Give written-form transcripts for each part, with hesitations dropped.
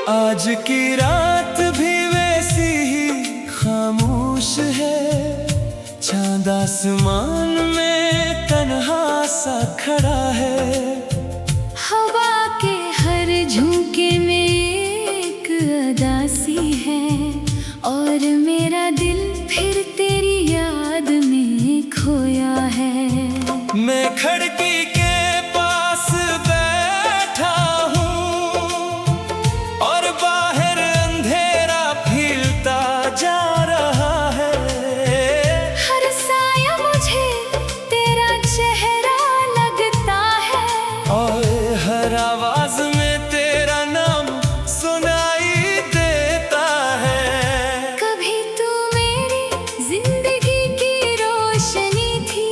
आज की रात भी वैसी ही खामोश है, चांद आसमान में तन्हा सा खड़ा है। हवा के हर झोंके में एक अदासी है, और मेरा दिल फिर तेरी याद में खोया है। मैं खिड़की के पास बैठा हूँ और बाहर अंधेरा फैलता जा रहा है। हर साया मुझे तेरा चेहरा लगता है, और हर आवाज में तेरा नाम सुनाई देता है। कभी तू मेरी जिंदगी की रोशनी थी,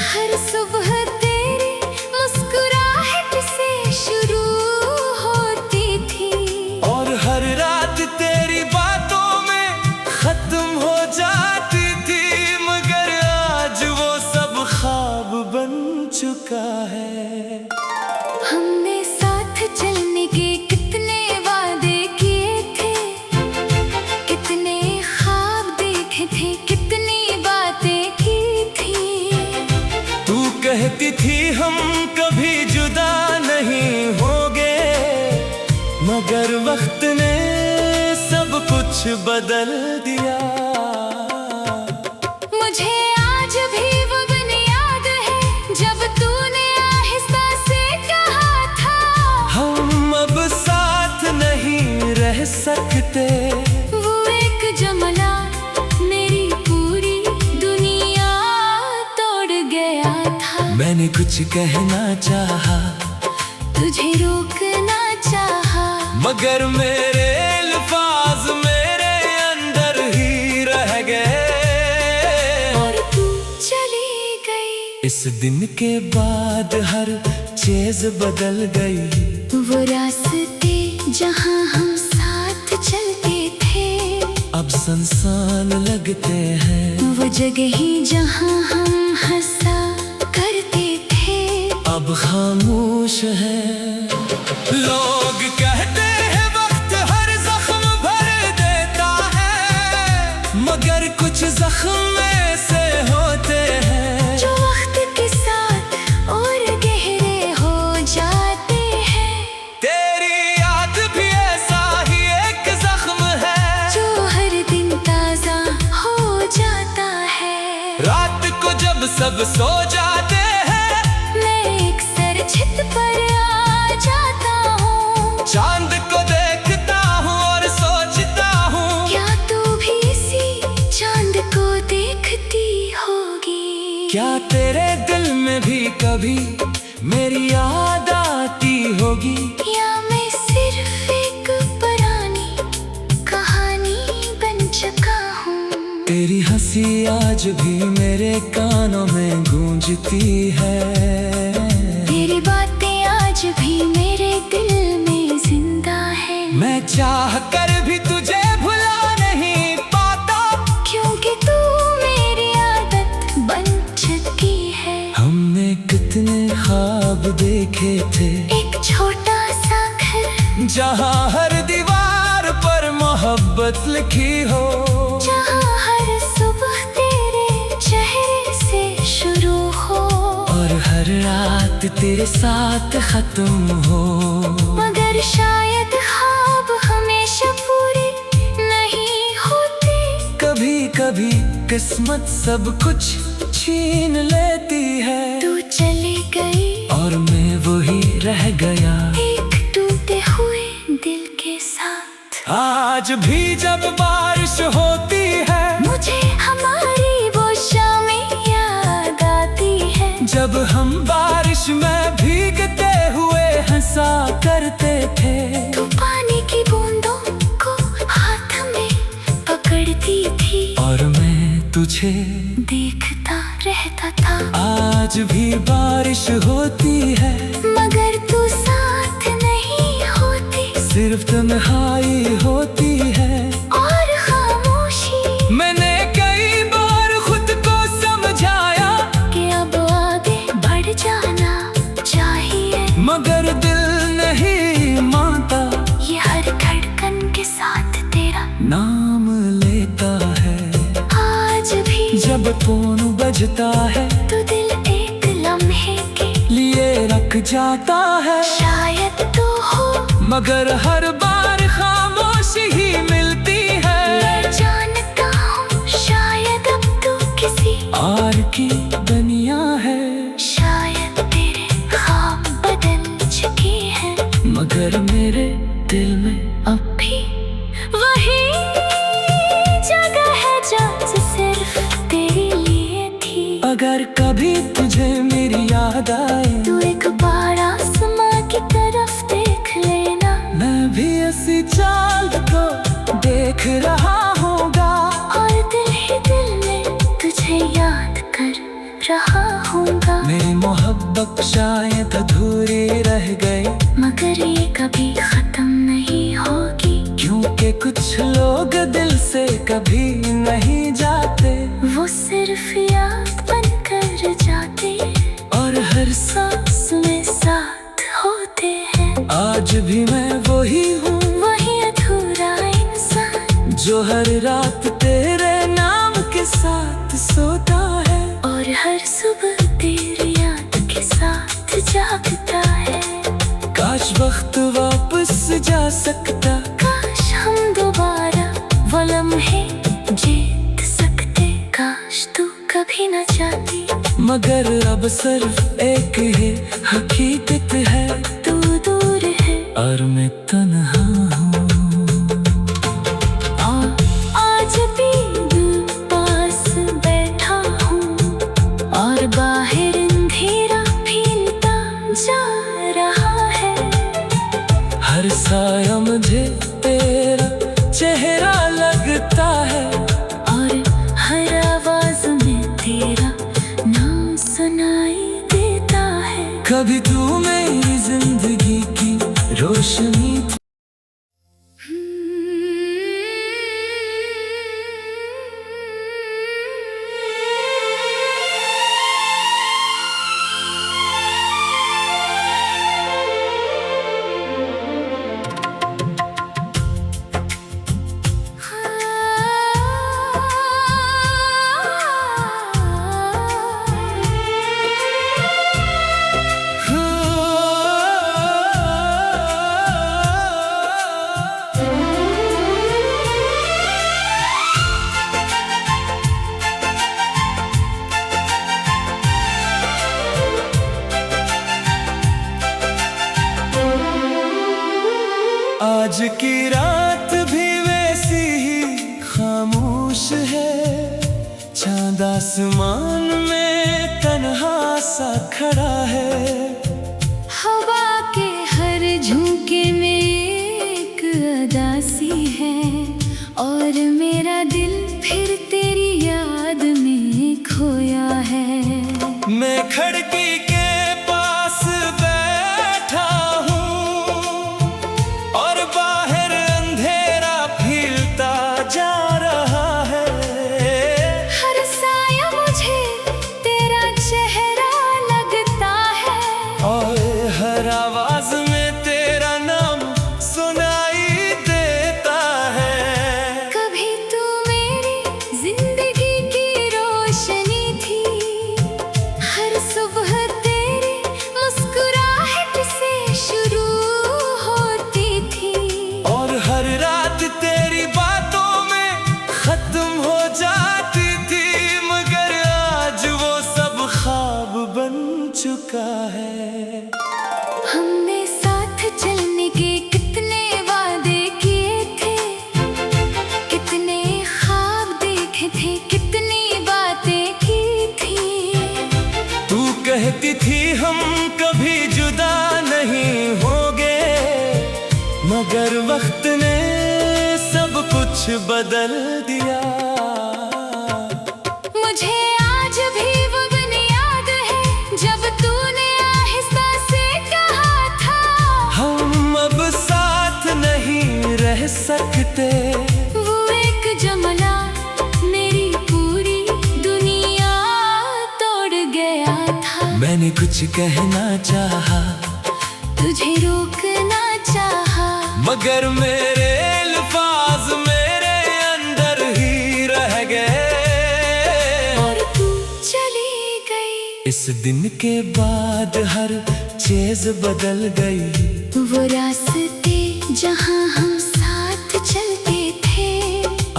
हर सुबह तेरी मुस्कुराहट से शुरू होती थी, और हर रात तेरी बातों में खत्म हो जाती थी। मगर आज वो सब ख्वाब बन चुका है। हमने साथ चलने के कितने वादे किए थे, कितने ख्वाब देखे थे, कितनी बातें की थी। तू कहती थी हम कभी जुदा नहीं होंगे, मगर वक्त ने सब कुछ बदल दिया। मुझे आज भी वो दिन याद है जब तूने आहिस्ता से कहा था, हम अब साथ नहीं रह सकते। वो एक जुमला मेरी पूरी दुनिया तोड़ गया था। मैंने कुछ कहना चाहा, तुझे रोकना चाहा, मगर मेरे अल्फाज मेरे अंदर ही रह गए। और तू चली गई। इस दिन के बाद हर चीज बदल गई। वो रास्ते जहाँ हम साथ चलते थे, अब संसान लगते हैं। वो जगह ही जहाँ हम हंसा करते थे, अब खामोश है। लोग कहते हैं वक्त हर जख्म भर देता है, मगर कुछ जख्म ऐसे होते हैं जो वक्त के साथ और गहरे हो जाते हैं। तेरी याद भी ऐसा ही एक जख्म है, जो हर दिन ताजा हो जाता है। रात को जब सब सो जाते हैं, मैं एक सर छत पर आ जाता हूँ, चांद को देखता हूँ और सोचता हूँ, क्या तू भी इसी चांद को देखती होगी? क्या तेरे दिल में भी कभी मेरी याद आती होगी? या मैं सिर्फ एक पुरानी कहानी बन चुका हूँ? तेरी हंसी आज भी मेरे कानों में गूंजती है। तेरी बातें आज भी मेरे दिल में जिंदा है। मैं चाह कर भी तुझे भुला नहीं पाता, क्योंकि तू मेरी आदत बन चुकी है। हमने कितने ख्वाब देखे थे, एक छोटा सा घर जहाँ हर दीवार पर मोहब्बत लिखी हो, जहाँ हर सुबह तेरे चेहरे से शुरू हो, और हर रात तेरे साथ खत्म हो। मगर शायद ख्वाब हमेशा पूरे नहीं होते। कभी कभी किस्मत सब कुछ छीन लेती है, तू चली गई और मैं वही रह गया एक टूटे हुए दिल के साथ। आज भी जब बारिश होती है, मुझे हमारी वो शामें याद आती है, जब हम बारिश में भीगते हुए हंसा करते थे। तू पानी की बूंदों को हाथ में पकड़ती थी, और मैं तुझे देखता रहता था। आज भी बारिश होती है, मगर तू साथ नहीं होती, सिर्फ तन्हाई होती है और खामोशी। मैंने कई बार खुद को समझाया कि अब आगे बढ़ जाना चाहिए, मगर दिल नहीं मानता। ये बुझता है तो दिल एक लम्हे के लिए रख जाता है। शायद तो हो मगर हर बार खामोशी ही मिलती है। मैं जानता हूँ शायद अब तो किसी और की दुनिया है। शायद तेरे ख्वाब बदल चुके हैं, मगर मेरे दिल में अब भी वही जगह है जहाँ सिर्फ तेरे लिए थी। अगर कभी तुझे मेरी याद आए तू एक बार आसमां की तरफ देख लेना। मैं भी ऐसी चांद को देख रहा होगा और दिल ही दिल में तुझे याद कर रहा होगा। मेरी मोहब्बत शायद अधूरी रह गई, मगर ये कभी खत्म नहीं होगी, क्योंकि कुछ लोग दिल से कभी नहीं जाते। वो सिर्फ याद बन कर जाते और हर सांस में साथ होते हैं। आज भी मैं वही हूँ, वही अधूरा इंसान जो हर रात तेरे नाम के साथ सोता है और हर सुबह तेरी याद के साथ जागता है। काश वक्त वापस जा सकता, काश हम दोबारा वो लम्हे जीत सकते। काश तू कभी न जाती, मगर अब सिर्फ एक ही हकीकत है। तू दूर है और मैं तन्हा हूँ। आज भी दिल पास बैठा हूँ और बाहर अंधेरा फैलता जा रहा है। हर साया मुझे तेरा चेहरा लगता है और हर आवाज में तेरा नाम सुनाई देता है। कभी तू मेरी जिंदगी की रोशनी थी। आज की रात भी वैसी ही खामोश है, चांद आसमान में तन्हा सा खड़ा है। हवा के हर झोंके में एक अदासी है और मेरा दिल फिर तेरी याद में खोया है। मैं खिड़की के पास बैठा हूँ और बाहर अंधेरा फैलता जा रहा है। हर साया मुझे तेरा चेहरा लगता है और हर आवाज में तेरा नाम सुनाई देता है। कभी तू मेरी जिंदगी की रोशनी थी, हर सुबह तेरी मुस्कुराहट से शुरू होती थी और हर रात तेरी बातों में खत्म हो जाती थी, मगर आज वो सब ख्वाब बन चुका है। हमने साथ चलने के कितने वादे किए थे, कितने ख्वाब देखे थे, कितनी बातें की थी। तू कहती थी हम कभी जुदा नहीं होंगे, मगर वक्त ने सब कुछ बदल दिया। मुझे आज भी वो दिन याद है जब तूने आहिस्ता से कहा था, हम अब साथ नहीं रह सकते। वो एक जुमला मेरी पूरी दुनिया तोड़ गया था। मैंने कुछ कहना चाहा, तुझे रोकना चाहा, मगर मेरे अल्फाज मेरे अंदर ही रह गए। और तू चल इस दिन के बाद हर चीज बदल गई। वो रास्ते जहाँ हम साथ चलते थे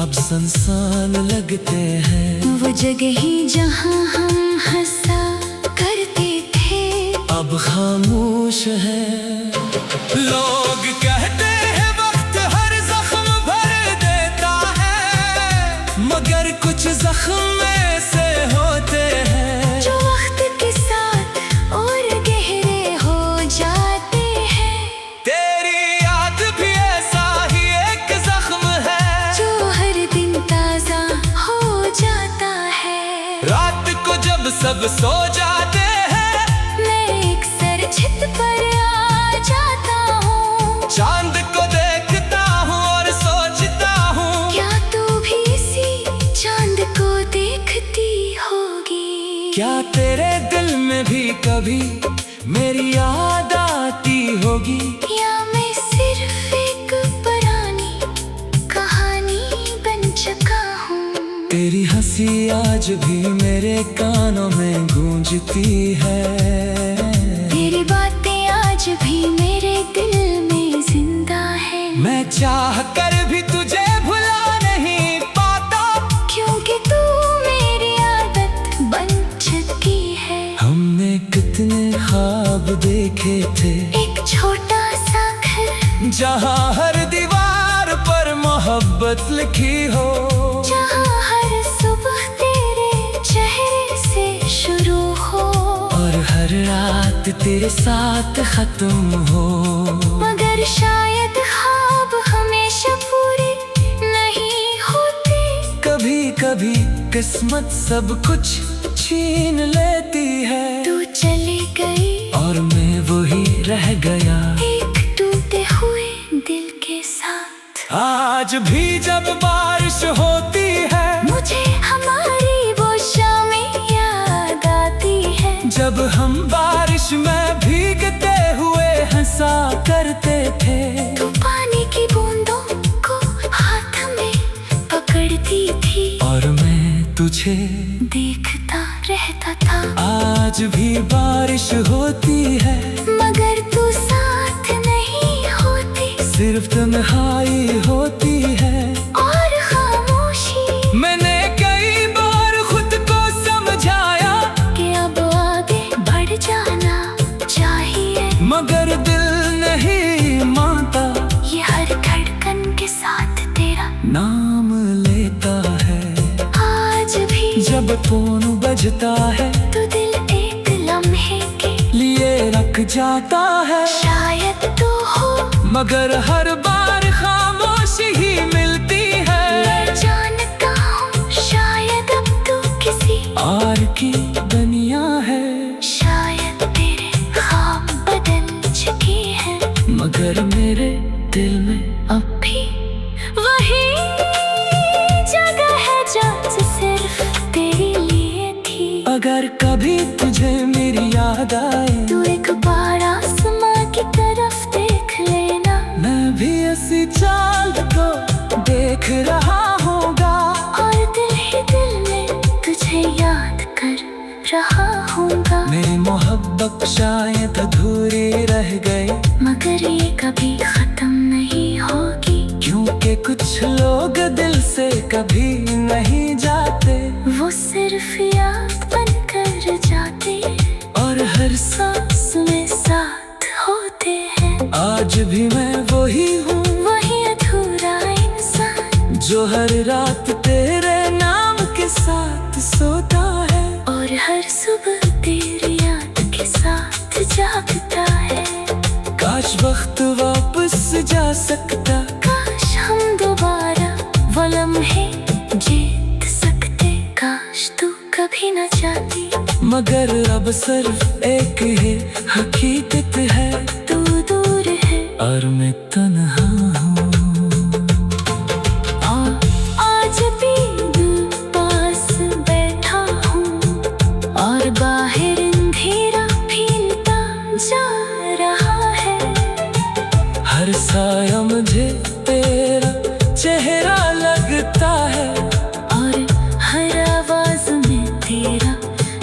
अब सुनसान लगते हैं। वो जगह ही जहाँ हम हंसा करते थे अब खामोश है। लोग कहते हैं वक्त हर जख्म भर देता है, मगर कुछ जख्म ऐसे होते हैं जो वक्त के साथ और गहरे हो जाते हैं। तेरी याद भी ऐसा ही एक जख्म है जो हर दिन ताजा हो जाता है। रात को जब सब सो जाते हैं मैं एक सर छत पर आ जाता हूँ, चांद को देखता हूँ और सोचता हूँ क्या तू भी इसी चांद को देखती होगी। क्या तेरे दिल में भी कभी मेरी याद आती होगी। या मैं सिर्फ एक पुरानी कहानी बन चुका हूँ। तेरी हंसी आज भी मेरे कानों में गूंजती है। तेरी बातें आज भी मेरे दिल में जिंदा है। मैं चाह कर भी तुझे भुला नहीं पाता, क्योंकि तू मेरी आदत बन चुकी है। हमने कितने ख्वाब देखे थे, एक छोटा सा घर जहाँ हर दीवार पर मोहब्बत लिखी हो, जहाँ हर सुबह तेरे चेहरे से शुरू हो और हर रात तेरे साथ खत्म हो। मगर शायद ख्वाब हमेशा पूरे नहीं होते। कभी कभी किस्मत सब कुछ छीन लेती है, तू चली गई और मैं वही रह गया एक टूटे हुए दिल के साथ। आज भी जब बारिश होती है मुझे हमारी वो शामें याद आती है, जब हम बारिश में भीगते हुए हंसा करते थे। तू पानी की बूंदों को हाथ में पकड़ती थी और मैं तुझे देखता रहता था। आज भी बारिश होती है मगर तू साथ नहीं होती, सिर्फ तन्हाई होती है और खामोशी। मैंने कई बार खुद को समझाया कि अब आगे बढ़ जाना चाहिए, मगर दिल नहीं मानता, ये हर धड़कन के साथ तेरा नाम लेता है। आज भी जब फोन बजता है तो दिल एक लम्हे के लिए रख जाता है, शायद तू हो मगर हर बार खामोशी ही मिलती है। मैं जानता हूँ शायद अब तू किसी और की दुनिया है, शायद तेरे ख्वाब बदल चुके हैं, मगर मेरे दिल में अब भी वही जगह है जो सिर्फ तेरे लिए थी। अगर कभी तुझे मेरी याद आए तू एक बार आसमां की तरफ देख लेना, मैं भी ऐसी चांद को देख रहा होगा, और दिल ही दिल में तुझे याद कर रहा होगा। मेरी मोहब्बत शायद अधूरी रह गई, मगर ये कभी खत्म नहीं होगी, क्योंकि कुछ लोग दिल से कभी नहीं जाते, वो सिर्फ याद बन कर जाते और हर सांस में साथ होते हैं। आज भी मैं वही हूँ, वही अधूरा इंसान जो हर रात तेरे नाम के साथ सोता है, और हर सुबह तेरी याद के साथ जागता है। काश वक्त वापस जा सकता, काश हम दोबारा वो लम्हे जीत सकते, काश तू कभी न जाती, मगर अब सिर्फ एक ही हकीकत है, तू दूर है और मैं तन्हा हूँ। आज भी दिल पास बैठा हूँ, और बाहर अंधेरा फैलता जा रहा है। हर साया मुझे तेरा चेहरा लगता है, और हर आवाज में तेरा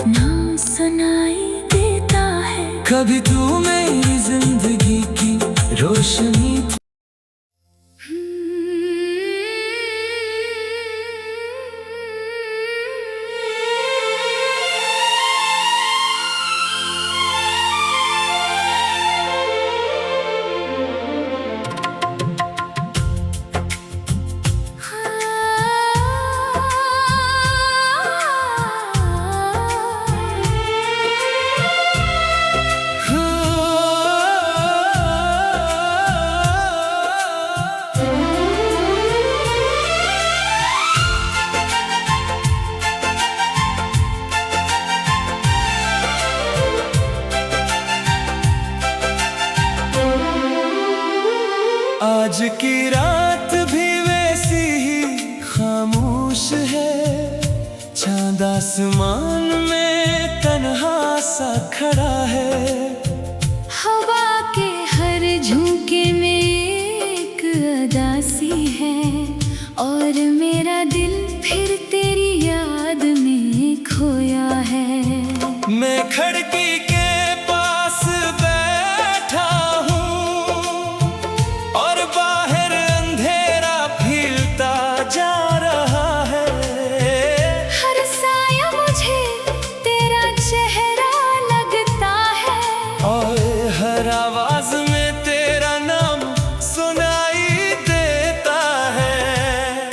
नाम सुना की रात भी वैसी ही खामोश है, चांद आसमान में तन्हा सा खड़ा है। हवा के हर झोंके में एक अदासी है, और मेरा दिल फिर तेरी याद में खोया है। मैं खिड़की के पास बैठा हूँ और बाहर अंधेरा फैलता जा रहा है। हर साया मुझे तेरा चेहरा लगता है, और हर आवाज में तेरा नाम सुनाई देता है।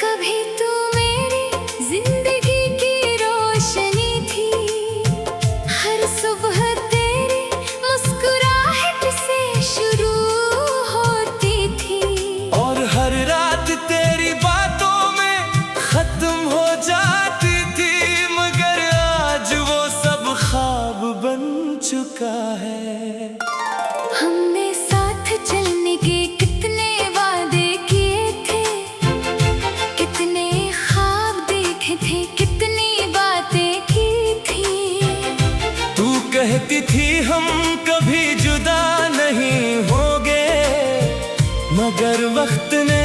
कभी तू मेरी जिंदगी की रोशनी थी, हर सुबह तेरी मुस्कुराहट से शुरू होती थी, और हर रात तेरी बातों में खत्म हो जाती थी, मगर आज वो सब ख्वाब बन चुका है। हमने साथ चलने के कितने वादे किए थे, कितने ख्वाब देखे थे, कितनी बातें की थी। तू कहती थी हम कभी जुदा नहीं होंगे, मगर वक्त ने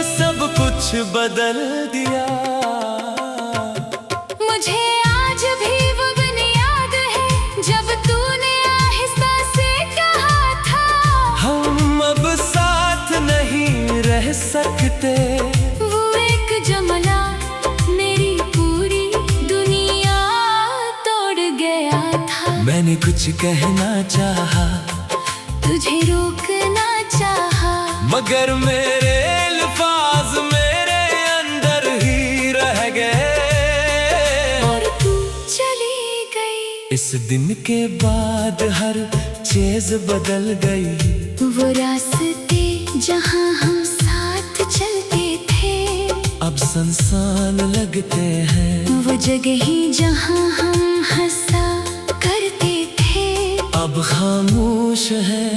सब कुछ बदल दिया। मुझे आज भी वो दिन याद है जब तूने आहिस्ता से कहा था, हम अब साथ नहीं रह सकते। वो एक जुमला मेरी पूरी दुनिया तोड़ गया था। मैंने कुछ कहना चाहा, तुझे रोकना चाहा, मगर मेरे अल्फाज मेरे अंदर ही रह गए। और तू चली गई। इस दिन के बाद हर चीज बदल गई। वो रास्ते जहाँ हम साथ चलते थे, अब संसान लगते हैं। वो जगह ही जहाँ हम हंसा करते थे, अब खामोश है।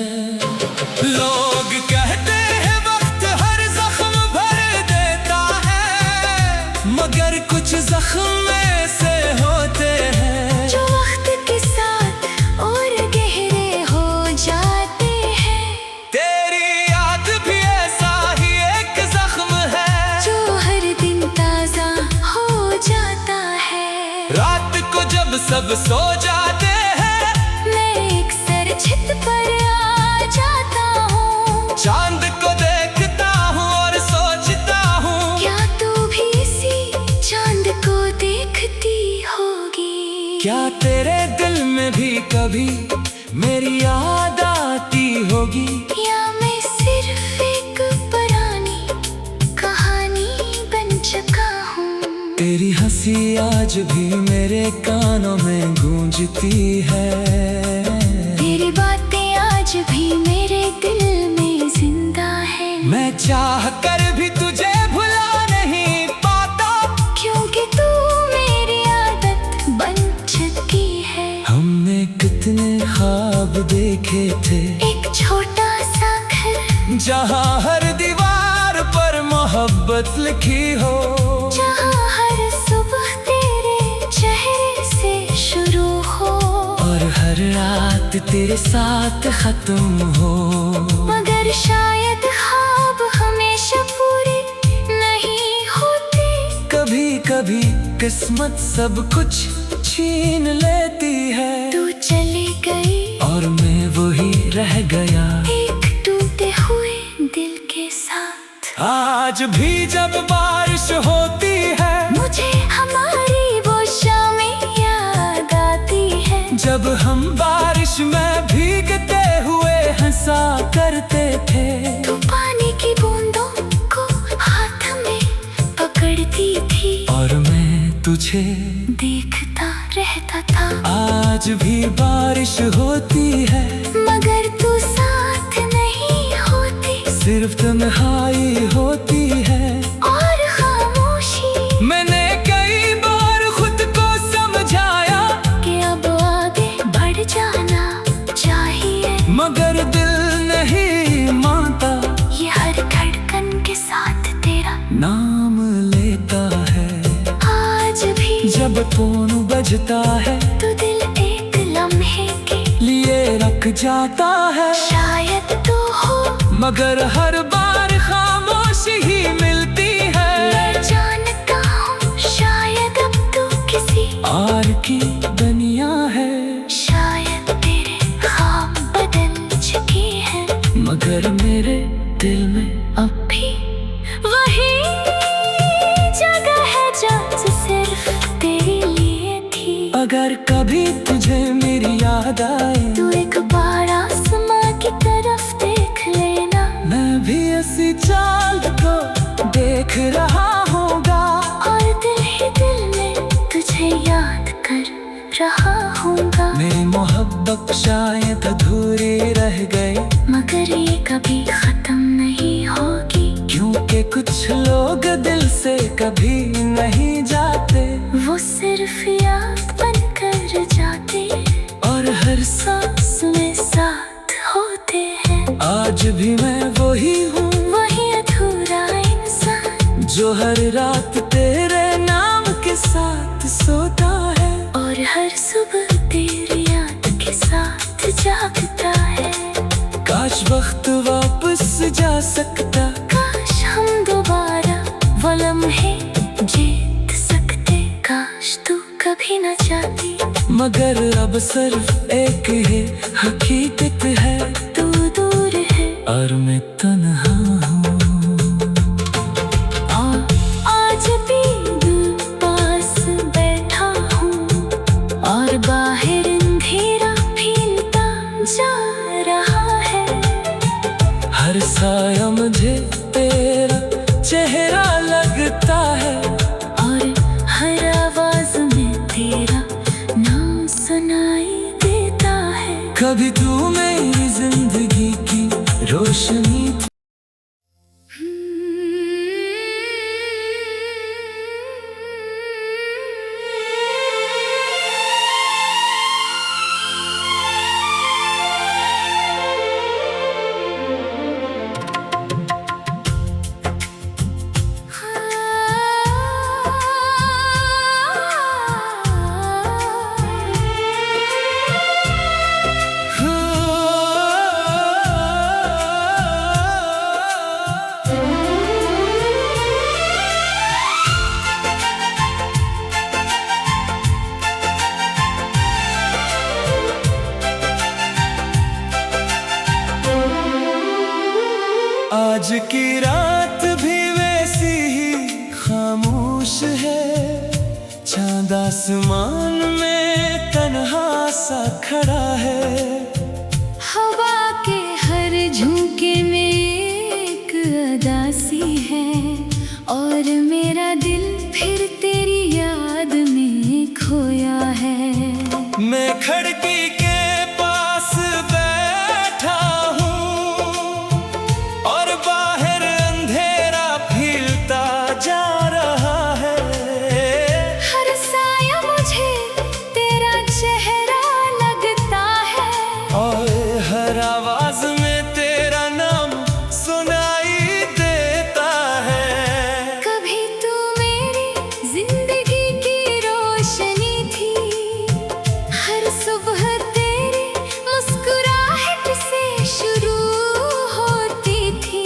लोग कहते हैं वक्त हर जख्म भर देता है, मगर कुछ जख्म ऐसे होते हैं जो वक्त के साथ और गहरे हो जाते हैं। तेरी याद भी ऐसा ही एक जख्म है, जो हर दिन ताजा हो जाता है। रात को जब सब सो जाते हैं, मैं एक सर छत पर आ जाता हूँ, चांद को देखता हूँ और सोचता हूँ, क्या तू भी इसी चांद को देखती होगी? क्या तेरे दिल में भी कभी मेरी याद आती होगी? या मैं सिर्फ एक पुरानी कहानी बन चुका हूँ? तेरी हंसी आज भी मेरे कानों में गूंजती है। तेरी बातें आज भी मेरे दिल में जिंदा है। मैं चाह कर भी तुझे भुला नहीं पाता, क्योंकि तू मेरी आदत बन चुकी है। हमने कितने ख्वाब देखे थे, एक छोटा सा घर जहाँ हर दीवार पर मोहब्बत लिखी हो, जहाँ हर सुबह तेरे चेहरे से शुरू हो, और हर रात तेरे साथ खत्म हो। मगर शायद ख्वाब हमेशा पूरे नहीं होते। कभी कभी किस्मत सब कुछ छीन लेती है, तू चली गई और मैं वही रह गया। एक टूटे हुए दिल के साथ। आज भी जब बारिश होती है, मुझे हमारी वो शामें याद आती है, जब हम बारिश में भीगते हुए हंसा करते थे। तू पानी की बूंदों को हाथ में पकड़ती थी, और मैं तुझे देखता रहता था। आज भी बारिश होती है, मगर तू साथ नहीं होती, सिर्फ तन्हाई होती है और खामोशी। मैंने कई बार खुद को समझाया कि अब आगे बढ़ जाना चाहिए, मगर दिल नहीं मानता। ये हर धड़कन फोन बजता है तो दिल एक लम्हे के लिए रख जाता है। शायद तू हो मगर हर बार खामोशी ही मिलती है। मैं जानता हूँ शायद अब तू किसी और की दुनिया है। शायद तेरे ख्वाब बदल चुकी है, मगर मेरे दिल में अब भी वही जगह है जो सिर्फ तेरे लिए थी। अगर कभी तुझे मेरी याद आए तू एक बार आसमां की तरफ देख लेना। मैं भी ऐसी चांद को देख रहा होगा और दिल ही दिल में तुझे याद कर रहा होगा। मेरी मोहब्बत शायद अधूरी रह गई, मगर ये कभी खत्म नहीं होगी, क्योंकि कुछ लोग दिल से कभी नहीं जाते। वो सिर्फ याद बनकर जाते और हर सांस में साथ होते हैं। आज भी मैं वही हूँ, वही अधूरा इंसान जो हर रात तेरे नाम के साथ सोता है और हर सुबह तेरी याद के साथ जागता है। काश वक्त वापस जा सकता, काश हम दोबारा वो लम्हे जीत सकते। काश तू कभी न जाती, मगर अब सिर्फ एक ही हकीकत है। तू दूर है और मैं तन्हा हूँ। आज भी दिल पास बैठा हूँ और बाहर अंधेरा फीलता जा रहा है। हर साया मुझे तेरा चेहरा लगता है और हर आवाज में तेरा नाम सुनाई देता है। कभी तू मेरी जिंदगी की रोशनी थी। आज की रात भी वैसी ही खामोश है। चांद आसमान में तन्हा सा खड़ा है। हवा के हर झोंके में एक अदासी है और मेरा दिल फिर तेरी याद में खोया है। मैं खिड़की के पास बैठा हूँ और बाहर अंधेरा फीलता जा रहा है। हर साया मुझे तेरा चेहरा लगता है और हर आवाज में तेरा नाम सुनाई देता है। कभी तू मेरी जिंदगी की रोशनी थी, हर सुबह तेरी मुस्कुराहट से शुरू होती थी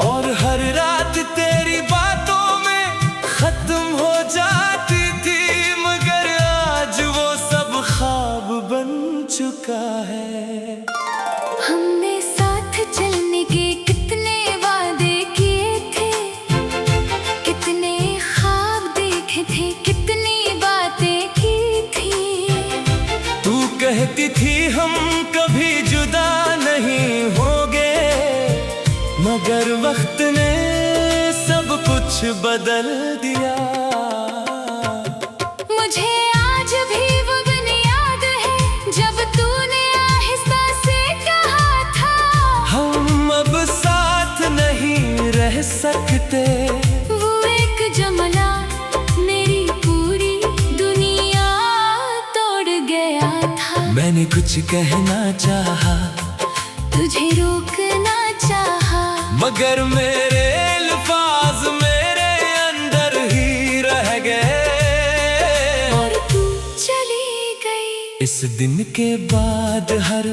और हर रात तेरी बातों में खत्म हो जाती थी। मगर आज वो सब ख्वाब बन चुका है। हमने साथ चलने के कितने वादे किए थे, कितने ख्वाब देखे थे, कितनी बातें की थी। तू कहती थी हम कभी जुदा नहीं होंगे, मगर वक्त ने सब कुछ बदल दिया। मुझे आज भी वो दिन याद है जब तूने आहिस्ता से कहा था, हम अब साथ नहीं रह सकते। वो एक जुमला मेरी पूरी दुनिया तोड़ गया था। मैंने कुछ कहना चाहा, तुझे रोकना चाहा, मगर मेरे अल्फाज मेरे अंदर ही रह गए। और इस दिन के बाद हर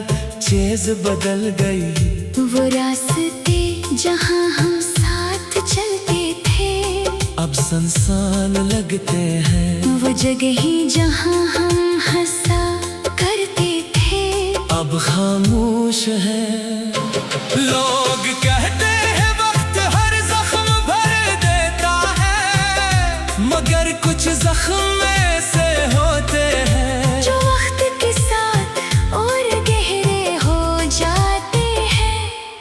चीज बदल गई। वो रास्ते जहाँ हम साथ चलते थे अब संसान लगते हैं। वो जगह ही जहाँ हम हंसा करते थे अब खामोश है। लोग कहते हैं वक्त हर जख्म भर देता है, मगर कुछ जख्म ऐसे होते हैं जो वक्त के साथ और गहरे हो जाते हैं।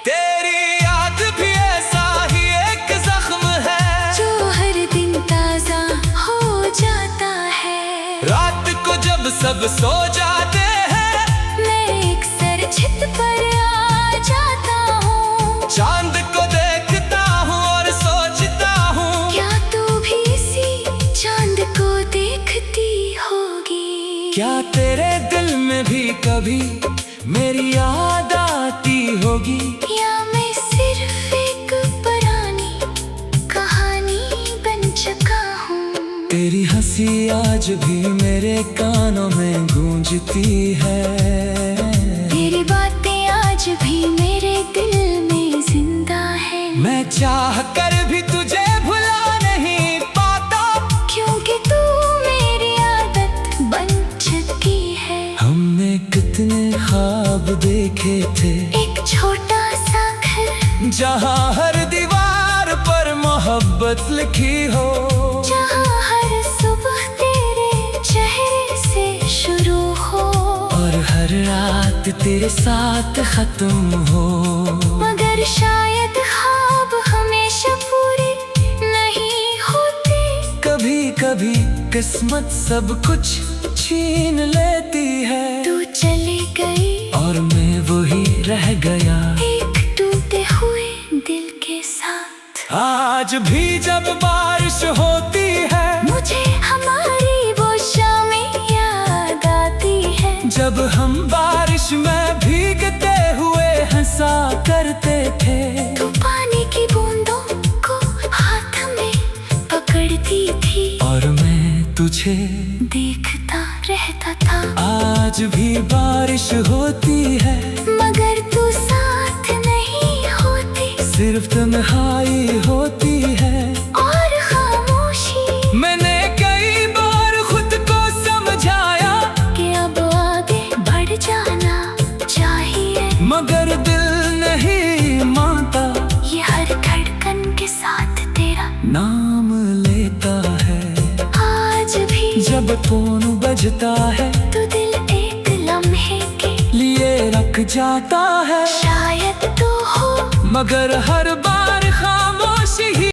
तेरी याद भी ऐसा ही एक जख्म है जो हर दिन ताजा हो जाता है। रात को जब सब सो जाते हैं, मैं एक सर छत पर आ जाता हूँ। चांद को देखता हूँ और सोचता हूँ, क्या तू भी इसी चांद को देखती होगी? क्या तेरे दिल में भी कभी मेरी याद आती होगी? या मैं सिर्फ एक पुरानी कहानी बन चुका हूँ। तेरी हंसी आज भी मेरे कानों में गूंजती है। तेरी बातें आज भी मेरे दिल में जिंदा है। मैं चाह कर भी तुझे भुला नहीं पाता, क्योंकि तू मेरी आदत बन चुकी है। हमने कितने ख्वाब देखे थे, एक छोटा सा घर जहाँ हर दीवार पर मोहब्बत लिखी हो, जहाँ हर सुबह तेरे चेहरे से शुरू हो और हर रात तेरे साथ खत्म हो। मगर शायद ख्वाब हमेशा पूरे नहीं होते। कभी कभी किस्मत सब कुछ छीन लेती है, तू चली गई और मैं वही रह गया एक टूटे हुए दिल के साथ। आज भी जब बारिश होती है, मुझे हमारी वो शामें याद आती है। जब हम बारिश में भीगते हुए हंसा करते थे, तू पानी की बूंदों को हाथ में पकड़ती थी और मैं तुझे देखता रहता था। आज भी बारिश होती है, मगर तू साथ नहीं होती, सिर्फ तन्हाई होती है और खामोशी। मैंने कई बार खुद को समझाया कि अब आगे बढ़ जाना चाहिए, मगर दिल नहीं मानता। ये हर धड़कन के साथ तेरा नाम लेता है आज भी। जब फोन बजता है तो दिल एक लम्हे के लिए रख जाता है, शायद तो हो मगर हर बार